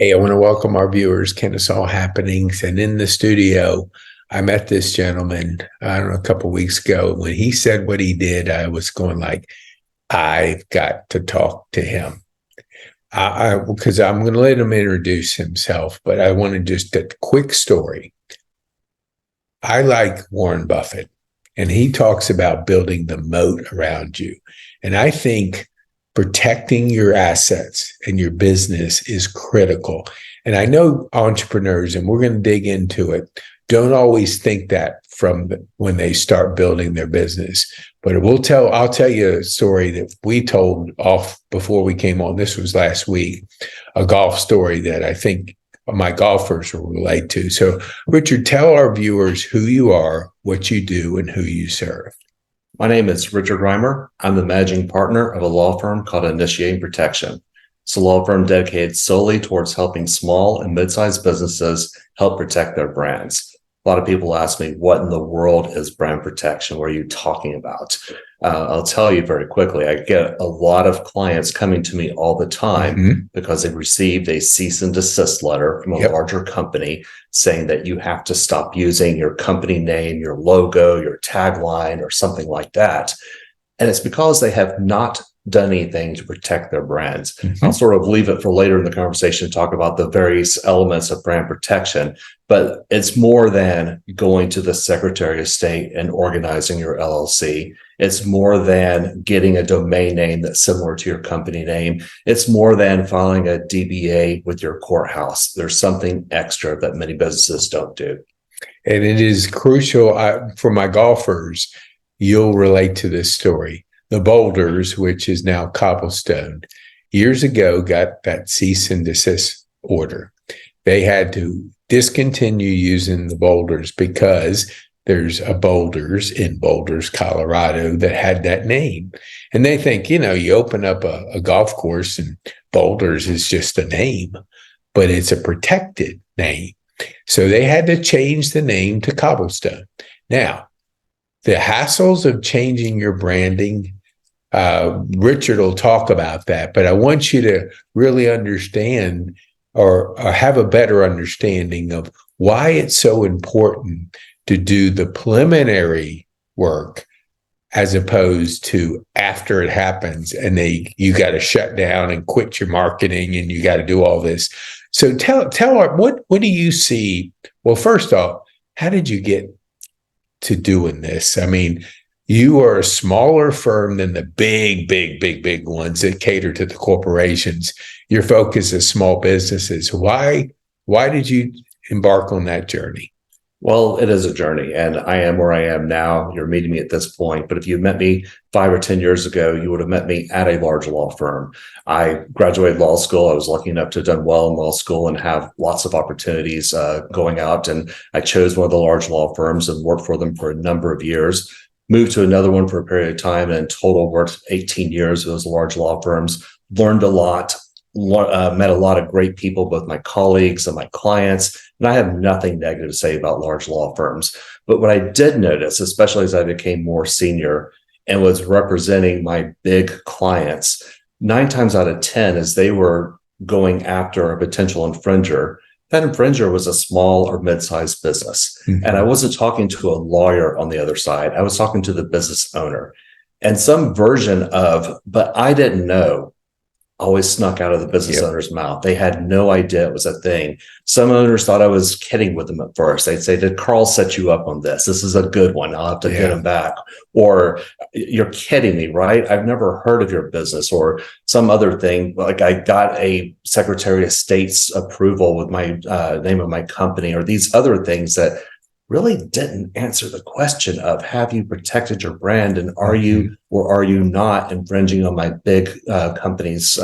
Hey, I want to welcome our viewers, Kennesaw Happenings. And in the studio, I met this gentleman, I don't know, a couple of weeks ago. When he said what he did, I was going like, I've got to talk to him. Because I'm going to let him introduce himself, but I want to just a quick story. I like Warren Buffett, and he talks about building the moat around you. And I think protecting your assets and your business is critical. And I know entrepreneurs, and we're going to dig into it, don't always think that when they start building their business. But I'll tell you a story that we told off before we came on. This was last week, a golf story that I think my golfers will relate to. So, Richard, tell our viewers who you are, what you do, and who you serve. My name is Richard Reimer. I'm the managing partner of a law firm called Initiating Protection. It's a law firm dedicated solely towards helping small and mid-sized businesses help protect their brands. A lot of people ask me, what in the world is brand protection? What are you talking about? I'll tell you very quickly. I get a lot of clients coming to me all the time because they've received a cease and desist letter from a larger company saying that you have to stop using your company name, your logo, your tagline, or something like that. And it's because they have not done anything to protect their brands. I'll sort of leave it for later in the conversation to talk about the various elements of brand protection, but it's more than going to the Secretary of State and organizing your LLC. It's more than getting a domain name that's similar to your company name. It's more than filing a DBA with your courthouse. There's something extra that many businesses don't do. And it is crucial for my golfers. You'll relate to this story. The Boulders, which is now Cobblestone, years ago got that cease and desist order. They had to discontinue using the Boulders because there's a Boulders in Boulders, Colorado that had that name. And they think, you open up a golf course and Boulders is just a name, but it's a protected name. So they had to change the name to Cobblestone. Now, the hassles of changing your branding, Richard will talk about that, but I want you to really understand or have a better understanding of why it's so important to do the preliminary work as opposed to after it happens and you got to shut down and quit your marketing and you got to do all this. So tell what do you see? Well, first off, how did you get to doing this? I mean, you are a smaller firm than the big ones that cater to the corporations. Your focus is small businesses. Why did you embark on that journey? Well, it is a journey, and I am where I am now. You're meeting me at this point, but if you met me 5 or 10 years ago, you would have met me at a large law firm. I graduated law school. I was lucky enough to have done well in law school and have lots of opportunities going out, and I chose one of the large law firms and worked for them for a number of years. Moved to another one for a period of time, and in total worked 18 years with those large law firms. Learned a lot, met a lot of great people, both my colleagues and my clients. And I have nothing negative to say about large law firms. But what I did notice, especially as I became more senior and was representing my big clients, 9 times out of 10, as they were going after a potential infringer, that infringer was a small or mid-sized business. And I wasn't talking to a lawyer on the other side. I was talking to the business owner. And some version of, but I didn't know, always snuck out of the business owner's mouth. They had no idea it was a thing. Some owners thought I was kidding with them at first. They'd say, did Carl set you up on this? This is a good one. I'll have to get him back. Or you're kidding me, right? I've never heard of your business, or some other thing. Like I got a Secretary of State's approval with my name of my company, or these other things that really didn't answer the question of, have you protected your brand, and are you or are you not infringing on my big company's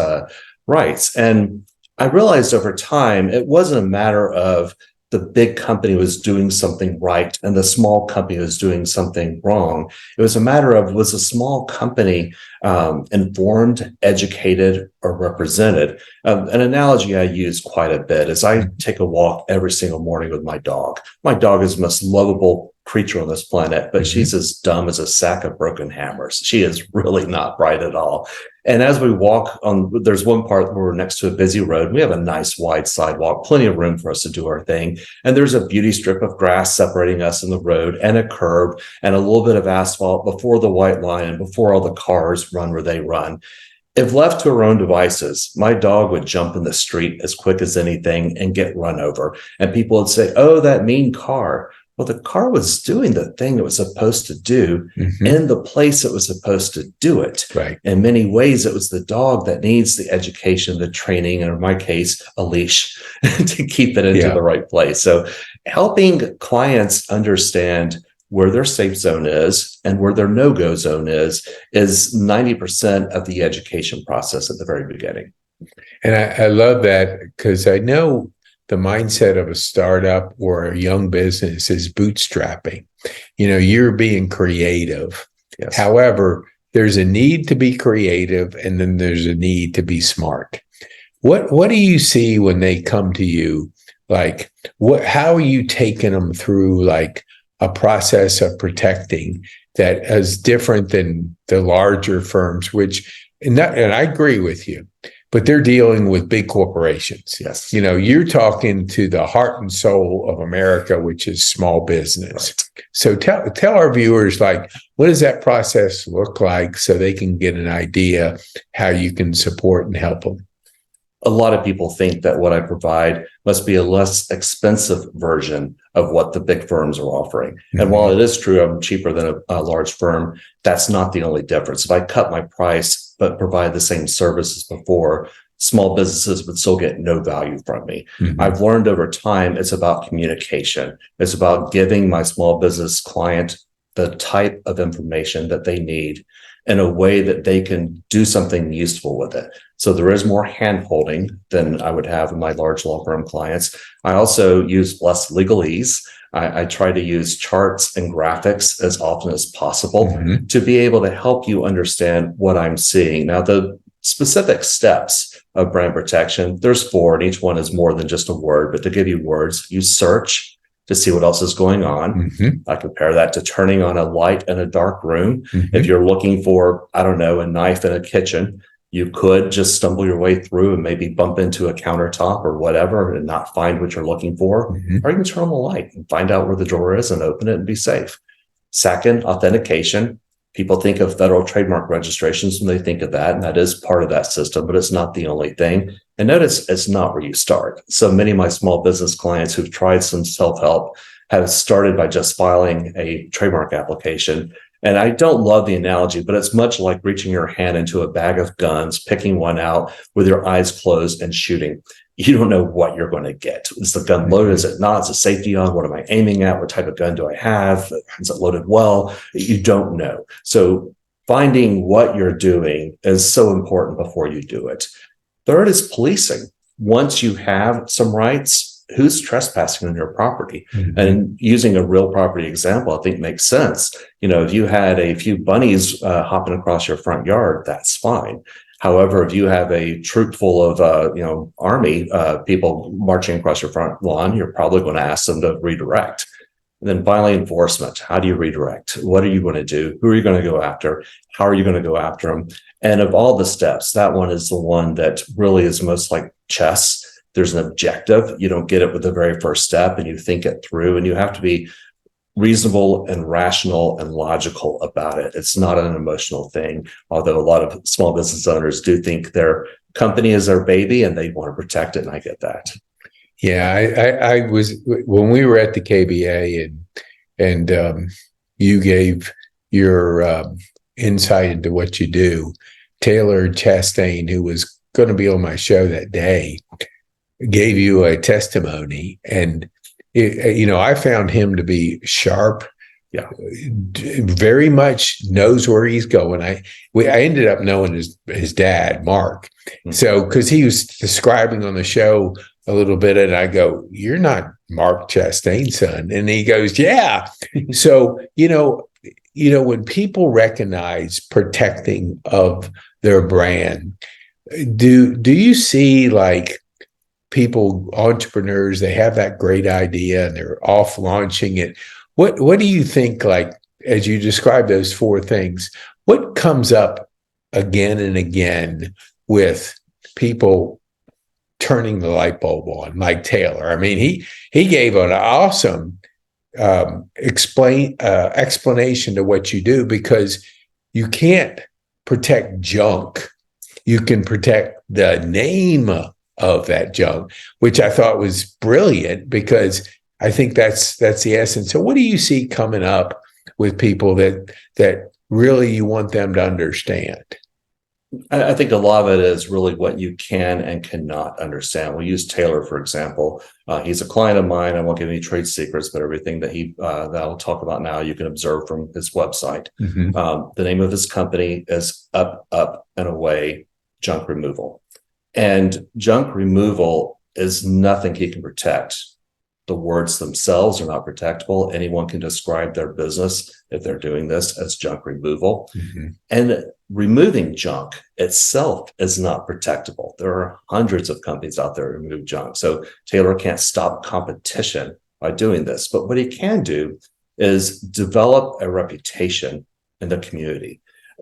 rights? And I realized over time, it wasn't a matter of the big company was doing something right and the small company was doing something wrong. It was a matter of, was the small company informed, educated, or represented? An analogy I use quite a bit is I take a walk every single morning with my dog. My dog is the most lovable creature on this planet, but she's as dumb as a sack of broken hammers. She is really not bright at all. And as we walk on, there's one part where we're next to a busy road. We have a nice wide sidewalk, plenty of room for us to do our thing. And there's a beauty strip of grass separating us and the road, and a curb and a little bit of asphalt before the white line and before all the cars run where they run. If left to her own devices, my dog would jump in the street as quick as anything and get run over. And people would say, oh, that mean car. Well, the car was doing the thing it was supposed to do in the place it was supposed to do it. Right. In many ways, it was the dog that needs the education, the training, and in my case, a leash to keep it into the right place. So helping clients understand where their safe zone is and where their no-go zone is 90% of the education process at the very beginning. And I love that, because I know the mindset of a startup or a young business is bootstrapping. You're being creative. Yes. However, there's a need to be creative, and then there's a need to be smart. What do you see when they come to you? Like, how are you taking them through like a process of protecting that is different than the larger firms, and I agree with you, but they're dealing with big corporations. Yes. You're talking to the heart and soul of America, which is small business. Right. So tell our viewers, like, what does that process look like so they can get an idea how you can support and help them? A lot of people think that what I provide must be a less expensive version of what the big firms are offering. And while it is true I'm cheaper than a large firm, that's not the only difference. If I cut my price but provide the same services before, small businesses would still get no value from me. I've learned over time it's about communication. It's about giving my small business client the type of information that they need in a way that they can do something useful with it. So there is more hand-holding than I would have in my large law firm clients. I also use less legalese. I try to use charts and graphics as often as possible to be able to help you understand what I'm seeing. Now, the specific steps of brand protection, there's 4, and each one is more than just a word, but to give you words, you search to see what else is going on. I compare that to turning on a light in a dark room. If you're looking for, I don't know, a knife in a kitchen, you could just stumble your way through and maybe bump into a countertop or whatever and not find what you're looking for. Or you can turn on the light and find out where the drawer is and open it and be safe. Second, authentication. People think of federal trademark registrations when they think of that, and that is part of that system, but it's not the only thing. And notice it's not where you start. So many of my small business clients who've tried some self-help have started by just filing a trademark application. And I don't love the analogy, but it's much like reaching your hand into a bag of guns, picking one out with your eyes closed and shooting. You don't know what you're going to get. Is the gun loaded? Is it not? Is it safety on? What am I aiming at? What type of gun do I have? Is it loaded well? You don't know. So finding what you're doing is so important before you do it. Third is policing. Once you have some rights, who's trespassing on your property? And using a real property example, I think makes sense. If you had a few bunnies hopping across your front yard, that's fine. However, if you have a troop full of, army people marching across your front lawn, you're probably going to ask them to redirect. And then finally, enforcement. How do you redirect? What are you going to do? Who are you going to go after? How are you going to go after them? And of all the steps, that one is the one that really is most like chess. There's an objective. You don't get it with the very first step, and you think it through, and you have to be reasonable and rational and logical about it. It's not an emotional thing, although a lot of small business owners do think their company is their baby and they want to protect it, and I get that. Yeah, I was, when we were at the KBA and you gave your insight into what you do, Taylor Chastain, who was going to be on my show that day, gave you a testimony, and I found him to be sharp. Yeah, very much knows where he's going. I ended up knowing his dad, Mark. So because he was describing on the show a little bit, and I go, "You're not Mark Chastain's son," and he goes, "Yeah." So when people recognize protecting of their brand, do you see like people, entrepreneurs, they have that great idea and they're off launching it? What do you think, like, as you describe those four things, what comes up again and again with people turning the light bulb on, like Taylor? I mean, he gave an awesome explanation to what you do, because you can't protect junk. You can protect the name of that junk, which I thought was brilliant, because I think that's the essence. So what do you see coming up with people that really you want them to understand? I think a lot of it is really what you can and cannot understand. We use Taylor, for example. He's a client of mine. I won't give any trade secrets, but everything that I'll talk about now, you can observe from his website. Mm-hmm. The name of his company is Up, Up and Away Junk Removal. And junk removal is nothing he can protect. The words themselves are not protectable. Anyone can describe their business, if they're doing this, as junk removal. Mm-hmm. And removing junk itself is not protectable. There are hundreds of companies out there who remove junk. So Taylor can't stop competition by doing this. But what he can do is develop a reputation in the community.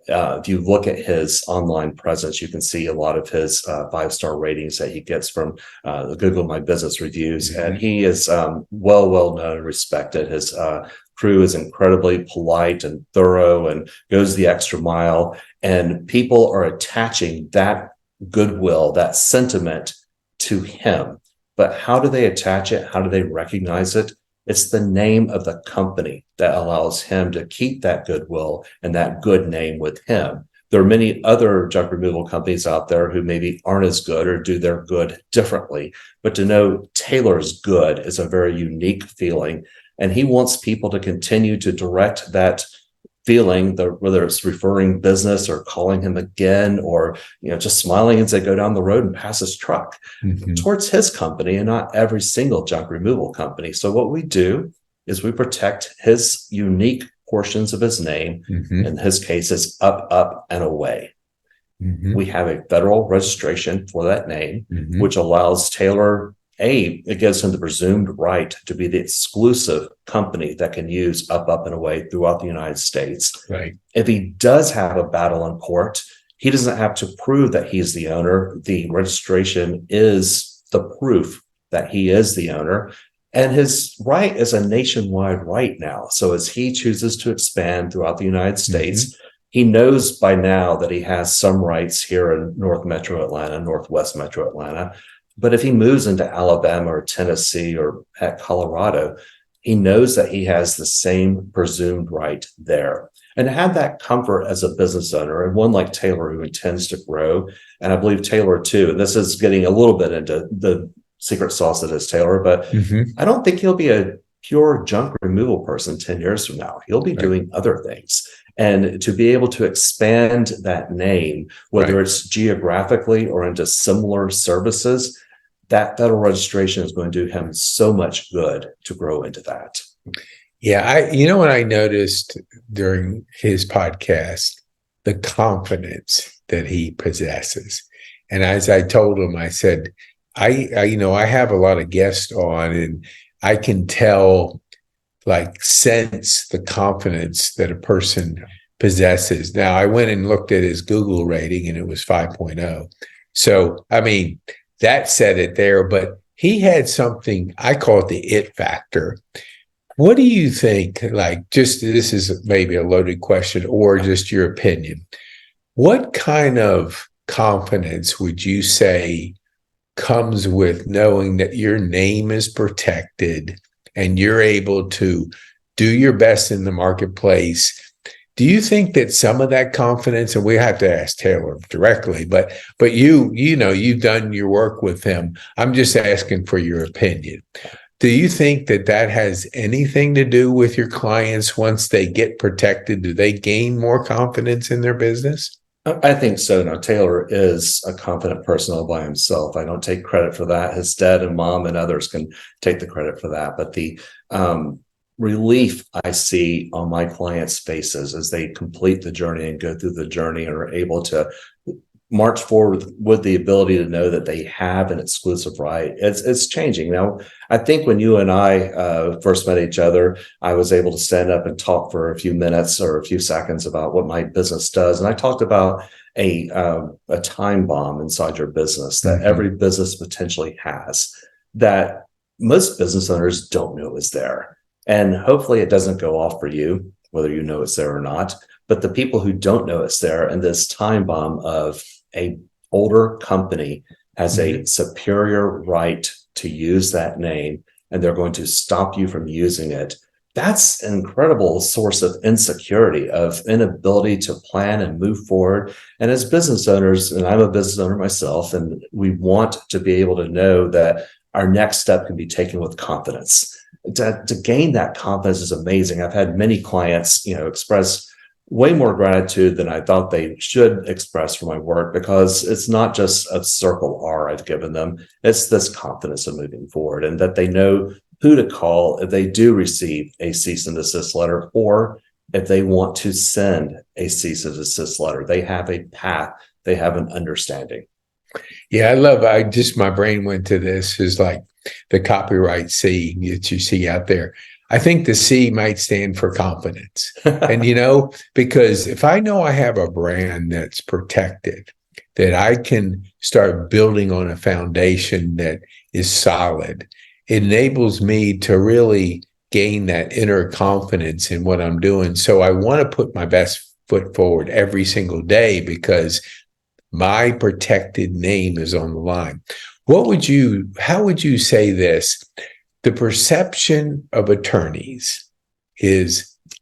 If you look at his online presence, you can see a lot of his 5-star ratings that he gets from the Google My Business reviews. Mm-hmm. And he is well known and respected. His crew is incredibly polite and thorough and goes the extra mile. And people are attaching that goodwill, that sentiment to him. But how do they attach it? How do they recognize it? It's the name of the company that allows him to keep that goodwill and that good name with him. There are many other junk removal companies out there who maybe aren't as good or do their good differently. But to know Taylor's good is a very unique feeling. And he wants people to continue to direct that feeling, whether it's referring business or calling him again, or just smiling as they go down the road and pass his truck, mm-hmm. towards his company and not every single junk removal company. So what we do is we protect his unique portions of his name. Mm-hmm. In his case, it's Up, Up and Away. Mm-hmm. We have a federal registration for that name, mm-hmm. which allows Taylor, it gives him the presumed right to be the exclusive company that can use Up, Up and Away throughout the United States. Right. If he does have a battle in court, he doesn't have to prove that he's the owner. The registration is the proof that he is the owner. And his right is a nationwide right now. So as he chooses to expand throughout the United States, mm-hmm. he knows by now that he has some rights here in North Metro Atlanta, Northwest Metro Atlanta. But if he moves into Alabama or Tennessee or at Colorado, he knows that he has the same presumed right there. And to have that comfort as a business owner, and one like Taylor who intends to grow, and I believe Taylor too, and this is getting a little bit into the secret sauce that is Taylor, but mm-hmm. I don't think he'll be a pure junk removal person 10 years from now. He'll be right. doing other things. And to be able to expand that name, whether right. it's geographically or into similar services, that federal registration is going to do him so much good to grow into that. Yeah, what I noticed during his podcast, the confidence that he possesses. And as I told him, I said, I have a lot of guests on, and I can tell, sense the confidence that a person possesses. Now, I went and looked at his Google rating, and it was 5.0. So, that said it there, but he had something, I call it the it factor. What do you think, this is maybe a loaded question or just your opinion. What kind of confidence would you say comes with knowing that your name is protected and you're able to do your best in the marketplace? Do you think that some of that confidence, and we have to ask Taylor directly, but you've done your work with him. I'm just asking for your opinion. Do you think that has anything to do with your clients once they get protected? Do they gain more confidence in their business? I think so. Now, Taylor is a confident person all by himself. I don't take credit for that. His dad and mom and others can take the credit for that. But the relief I see on my clients' faces as they complete the journey and go through the journey and are able to march forward with the ability to know that they have an exclusive right. It's changing now. I think when you and I first met each other, I was able to stand up and talk for a few minutes or a few seconds about what my business does, and I talked about a time bomb inside your business that every business potentially has, that most business owners don't know is there, and hopefully it doesn't go off for you, whether you know it's there or not. But the people who don't know it's there, and this time bomb of a older company has a superior right to use that name, and they're going to stop you from using it. That's an incredible source of insecurity, of inability to plan and move forward. And as business owners, and I'm a business owner myself, and we want to be able to know that our next step can be taken with confidence. To gain that confidence is amazing. I've had many clients, express way more gratitude than I thought they should express for my work, because it's not just a circle R I've given them. It's this confidence of moving forward, and that they know who to call if they do receive a cease and desist letter, or if they want to send a cease and desist letter. They have a path, they have an understanding. Yeah, my brain went to this, is like the copyright C that you see out there. I think the C might stand for confidence. And, because if I know I have a brand that's protected, that I can start building on a foundation that is solid, it enables me to really gain that inner confidence in what I'm doing. So I want to put my best foot forward every single day, because my protected name is on the line. How would you say this? The perception of attorneys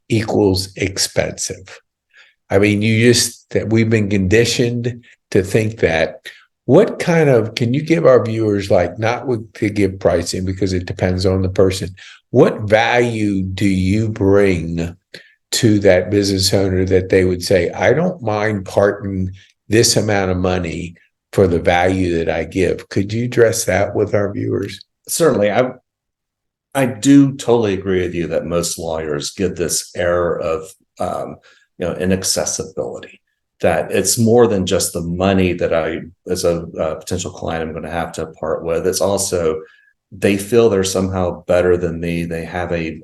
equals expensive. I mean, that we've been conditioned to think that. Can you give our viewers, not to give pricing, because it depends on the person, what value do you bring to that business owner that they would say, I don't mind parting this amount of money for the value that I give? Could you address that with our viewers? Certainly. I do totally agree with you that most lawyers give this air of inaccessibility, that it's more than just the money that I, as a potential client, I'm going to have to part with. It's also, they feel they're somehow better than me. They have a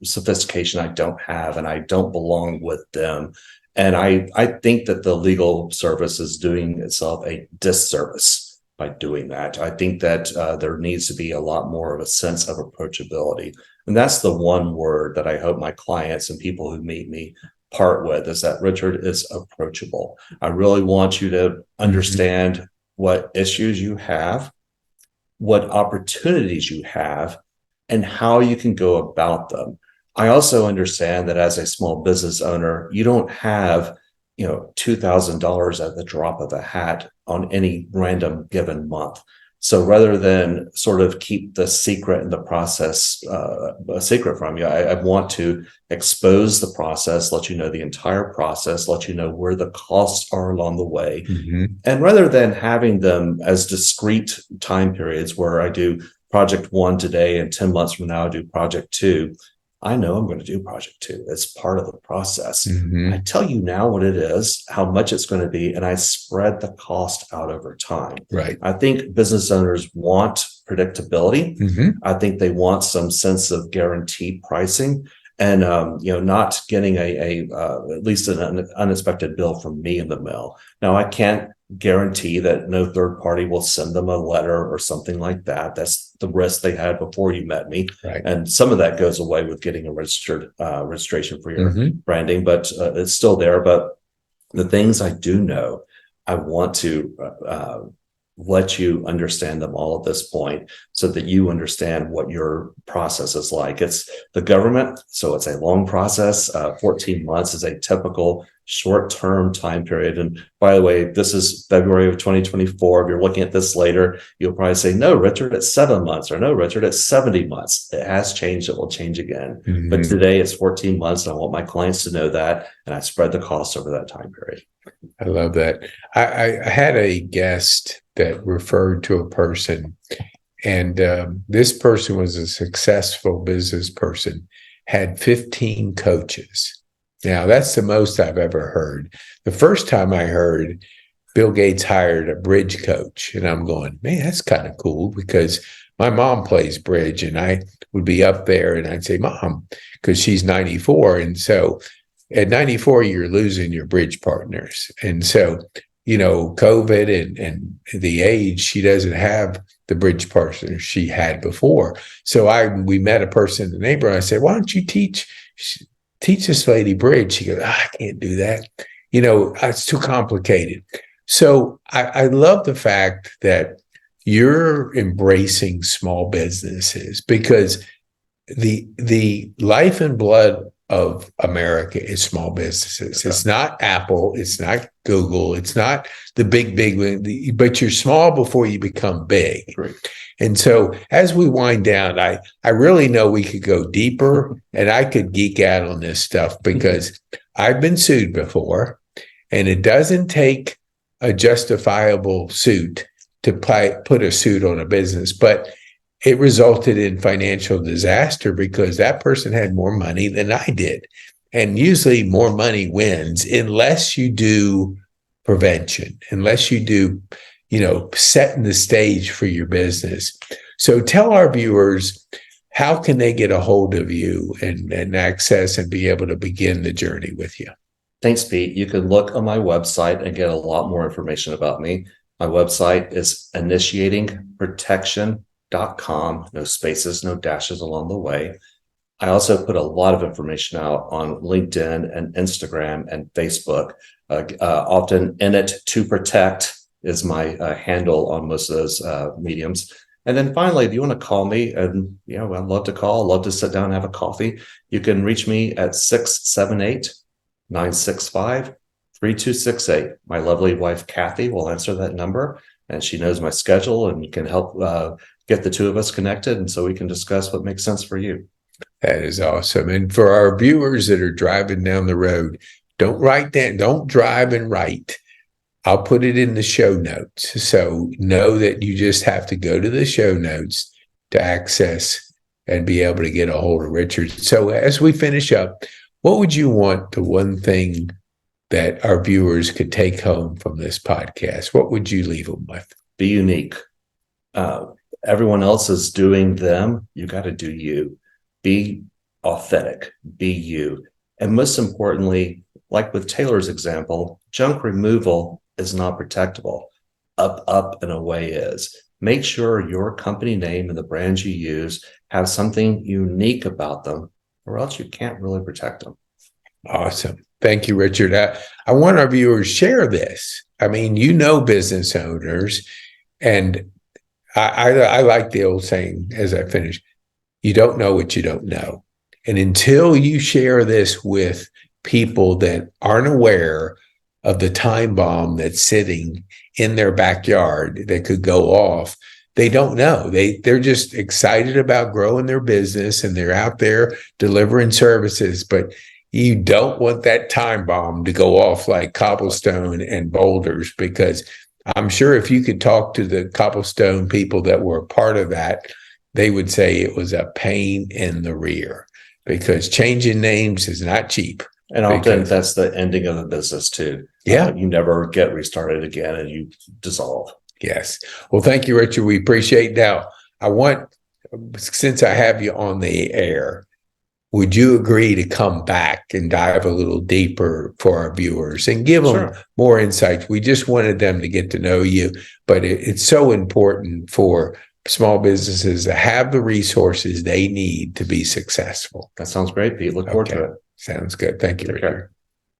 sophistication I don't have, and I don't belong with them. And I think that the legal service is doing itself a disservice by doing that. I think that there needs to be a lot more of a sense of approachability. And that's the one word that I hope my clients and people who meet me part with, is that Richard is approachable. I really want you to understand what issues you have, what opportunities you have, and how you can go about them. I also understand that as a small business owner, you don't have $2,000 at the drop of a hat on any random given month. So rather than sort of keep the secret in the process a secret from you, I want to expose the process, let you know the entire process, let you know where the costs are along the way. And rather than having them as discrete time periods where I do project 1 today and 10 months from now I do project 2, I know I'm going to do project 2. It's part of the process. I tell you now what it is, how much it's going to be, and I spread the cost out over time. Right. I think business owners want predictability. I think they want some sense of guaranteed pricing, and not getting at least an unexpected bill from me in the mail. Now, I can't guarantee that no third party will send them a letter or something like that. That's the risk they had before you met me. Right. And some of that goes away with getting a registration for your branding, but it's still there. But the things I do know, I want to let you understand them all at this point, so that you understand what your process is like. It's the government, so it's a long process. 14 months is a typical short-term time period. And by the way, this is February of 2024. If you're looking at this later, you'll probably say, no, Richard, it's 7 months, or no, Richard, it's 70 months. It has changed. It will change again. But today it's 14 months. And I want my clients to know that. And I spread the cost over that time period. I love that. I had a guest that referred to a person, and this person was a successful business person, had 15 coaches. Now, that's the most I've ever heard. The first time I heard Bill Gates hired a bridge coach. And I'm going, man, that's kind of cool because my mom plays bridge and I would be up there and I'd say, Mom, because she's 94. And so at 94, you're losing your bridge partners. And so, COVID and the age, she doesn't have the bridge partners she had before. So we met a person in the neighborhood. I said, why don't you teach this lady bridge? She goes, I can't do that. It's too complicated. So I love the fact that you're embracing small businesses because the life and blood of America is small businesses. It's not Apple. It's not Google. It's not the big, but you're small before you become big. Great. And so as we wind down, I really know we could go deeper and I could geek out on this stuff because I've been sued before and it doesn't take a justifiable suit to put a suit on a business, but it resulted in financial disaster because that person had more money than I did. And usually more money wins unless you do prevention, unless you do, setting the stage for your business. So tell our viewers, how can they get a hold of you and access and be able to begin the journey with you? Thanks, Pete. You can look on my website and get a lot more information about me. My website is initiatingprotection.com. No spaces, no dashes along the way. I also put a lot of information out on LinkedIn and Instagram and Facebook. Often in it to protect is my handle on most of those mediums. And then finally, if you want to call me, and I'd love to call, I'd love to sit down and have a coffee. You can reach me at 678-965-3268. My lovely wife, Kathy, will answer that number, and she knows my schedule and can help get the two of us connected. And so we can discuss what makes sense for you. That is awesome. And for our viewers that are driving down the road, don't drive and write. I'll put it in the show notes. So know that you just have to go to the show notes to access and be able to get a hold of Richard. So as we finish up, what would you want the one thing that our viewers could take home from this podcast? What would you leave them with? Be unique. Everyone else is doing them. You got to do you. Be authentic. Be you. And most importantly, like with Taylor's example, junk removal is not protectable. Up, and away is. Make sure your company name and the brands you use have something unique about them, or else you can't really protect them. Awesome. Thank you, Richard. I want our viewers to share this. I mean, business owners, and I like the old saying as I finish, you don't know what you don't know. And until you share this with people that aren't aware of the time bomb that's sitting in their backyard that could go off, they don't know. They're just excited about growing their business and they're out there delivering services, but you don't want that time bomb to go off like cobblestone and boulders, because I'm sure if you could talk to the cobblestone people that were a part of that, they would say it was a pain in the rear, because changing names is not cheap. And often that's the ending of the business too. Yeah. You never get restarted again and you dissolve. Yes. Well, thank you, Richard. We appreciate it. Now, since I have you on the air, would you agree to come back and dive a little deeper for our viewers and give them more insights? We just wanted them to get to know you, but it's so important for small businesses to have the resources they need to be successful. That sounds great, Pete. Look forward to it. Sounds good. Thank you, Richard.